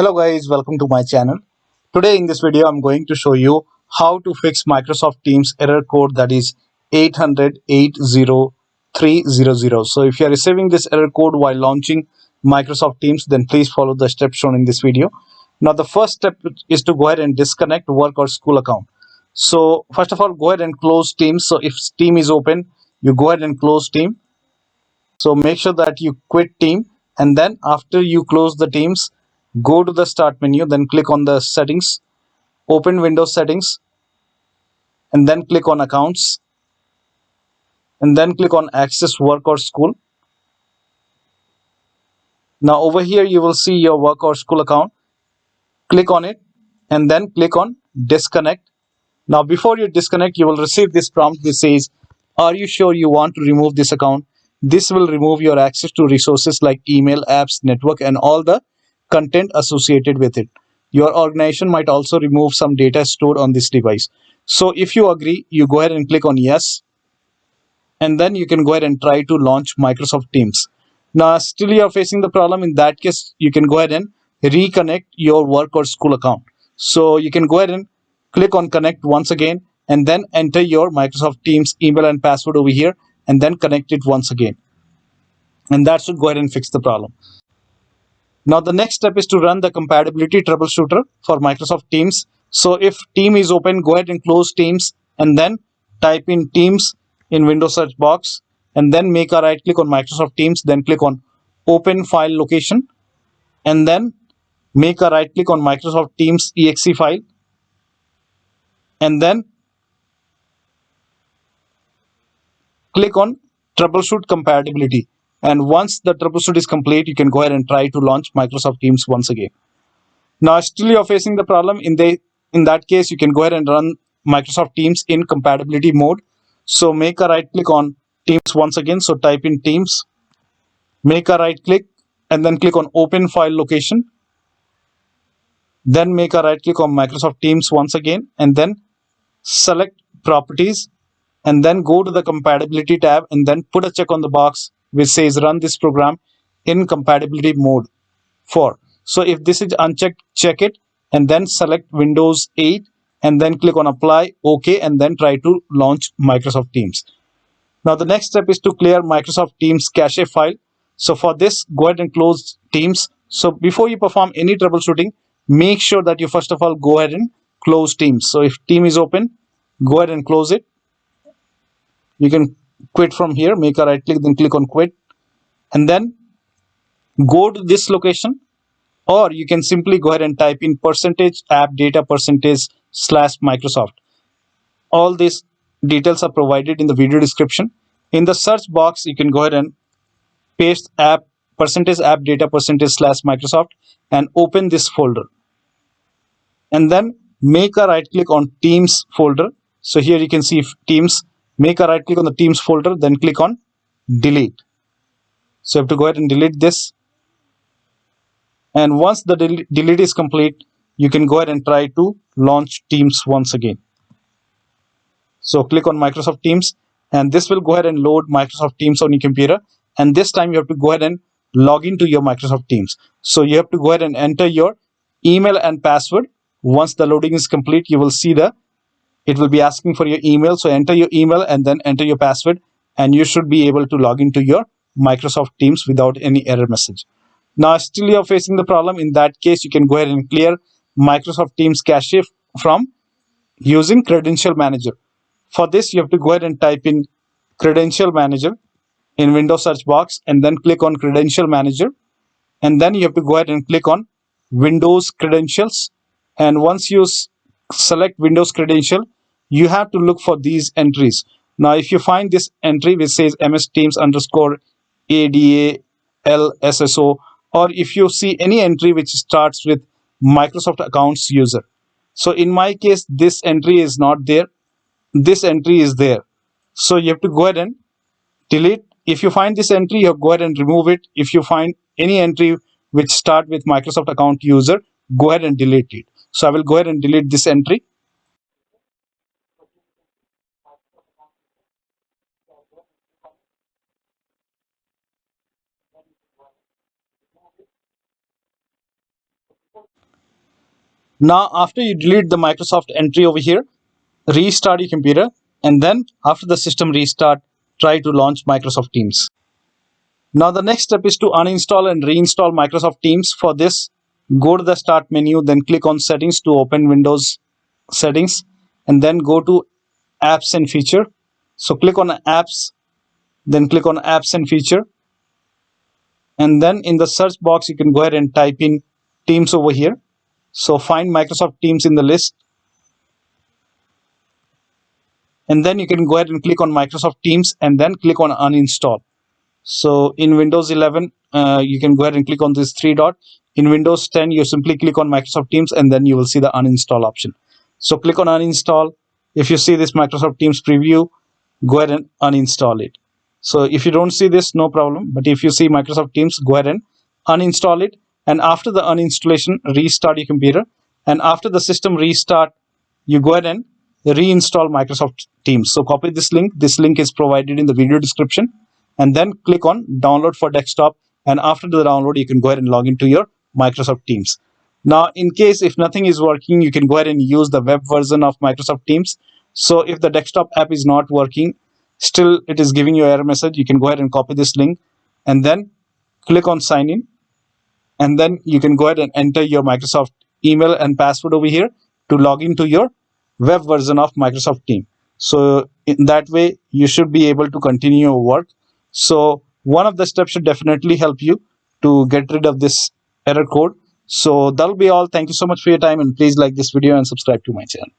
Hello guys, welcome to my channel. Today in this video I'm going to show you how to fix Microsoft Teams error code that is 800-80300. So if you are receiving this error code while launching Microsoft Teams, then please follow the steps shown in this video. Now the first step is to go ahead and disconnect work or school account. So first of all, go ahead and close Teams. So if Team is open, you go ahead and close Team. So make sure that you quit Team, and then after you close the Teams, go to the start menu, then click on the settings, open Windows settings, and then click on accounts, and then click on access work or school. Now over here you will see your work or school account. Click on it and then click on disconnect. Now before you disconnect, you will receive this prompt which says, are you sure you want to remove this account? This will remove your access to resources like email, apps, network, and all the content associated with it. Your organization might also remove some data stored on this device. So if you agree, you go ahead and click on yes, and then you can go ahead and try to launch Microsoft Teams. Now, still you're facing the problem. In that case, you can go ahead and reconnect your work or school account. So you can go ahead and click on connect once again, and then enter your Microsoft Teams email and password over here, and then connect it once again. And that should go ahead and fix the problem. Now the next step is to run the compatibility troubleshooter for Microsoft Teams. So if Team is open, go ahead and close Teams, and then type in Teams in Windows search box, and then make a right click on Microsoft Teams, then click on open file location, and then make a right click on Microsoft Teams exe file, and then click on troubleshoot compatibility. And once the troubleshoot is complete, you can go ahead and try to launch Microsoft Teams once again. Now still you're facing the problem. In that case, you can go ahead and run Microsoft Teams in compatibility mode. So make a right click on Teams once again. So type in Teams, make a right click, and then click on open file location. Then make a right click on Microsoft Teams once again, and then select properties, and then go to the compatibility tab, and then put a check on the box which says run this program in compatibility mode 4. So if this is unchecked, check it, and then select Windows 8, and then click on apply, OK, and then try to launch Microsoft Teams. Now the next step is to clear Microsoft Teams cache file. So for this, go ahead and close Teams. So before you perform any troubleshooting, make sure that you first of all go ahead and close Teams. So if Team is open, go ahead and close it. You can quit from here, make a right click, then click on quit, and then go to this location, or you can simply go ahead and type in percentage app data percentage slash Microsoft. All these details are provided in the video description. In the search box, you can go ahead and paste app percentage app data percentage slash Microsoft and open this folder, and then make a right click on Teams folder. So here you can see Teams. Make a right click on the Teams folder, then click on delete. So you have to go ahead and delete this. And once the delete is complete, you can go ahead and try to launch Teams once again. So click on Microsoft Teams, and this will go ahead and load Microsoft Teams on your computer. And this time you have to go ahead and log into your Microsoft Teams. So you have to go ahead and enter your email and password. Once the loading is complete, you will see it will be asking for your email. So enter your email and then enter your password, and you should be able to log into your Microsoft Teams without any error message. Now still you're facing the problem. In that case, you can go ahead and clear Microsoft Teams cache from using Credential Manager. For this, you have to go ahead and type in Credential Manager in Windows search box, and then click on Credential Manager, and then you have to go ahead and click on Windows Credentials. And once you select Windows Credential, you have to look for these entries. Now if you find this entry which says MS Teams underscore ADA or if you see any entry which starts with Microsoft accounts user. So in my case, this entry is not there, this entry is there. So you have to go ahead and delete. If you find this entry, you have to go ahead and remove it. If you find any entry which start with Microsoft account user, go ahead and delete it. So I will go ahead and delete this entry. Now, after you delete the Microsoft entry over here, restart your computer, and then after the system restart, try to launch Microsoft Teams. Now, the next step is to uninstall and reinstall Microsoft Teams. For this, go to the Start menu, then click on Settings to open Windows Settings, and then go to Apps and Feature. So click on Apps, then click on Apps and Feature, and then in the search box you can go ahead and type in Teams over here. So find Microsoft Teams in the list, and then you can go ahead and click on Microsoft Teams and then click on Uninstall. So in Windows 11 you can go ahead and click on this three dot. In Windows 10 you simply click on Microsoft Teams and then you will see the uninstall option. So click on Uninstall. If you see this Microsoft Teams preview, go ahead and uninstall it. So if you don't see this, no problem, but if you see Microsoft Teams, go ahead and uninstall it, and after the uninstallation, restart your computer, and after the system restart, you go ahead and reinstall Microsoft Teams. So copy this link is provided in the video description, and then click on download for desktop, and after the download you can go ahead and log into your Microsoft Teams. Now, in case if nothing is working, you can go ahead and use the web version of Microsoft Teams. So if the desktop app is not working, still it is giving you an error message, you can go ahead and copy this link and then click on sign in, and then you can go ahead and enter your Microsoft email and password over here to log into your web version of Microsoft Teams. So in that way you should be able to continue your work. So one of the steps should definitely help you to get rid of this error code. So that'll be all. Thank you so much for your time, and please like this video and subscribe to my channel.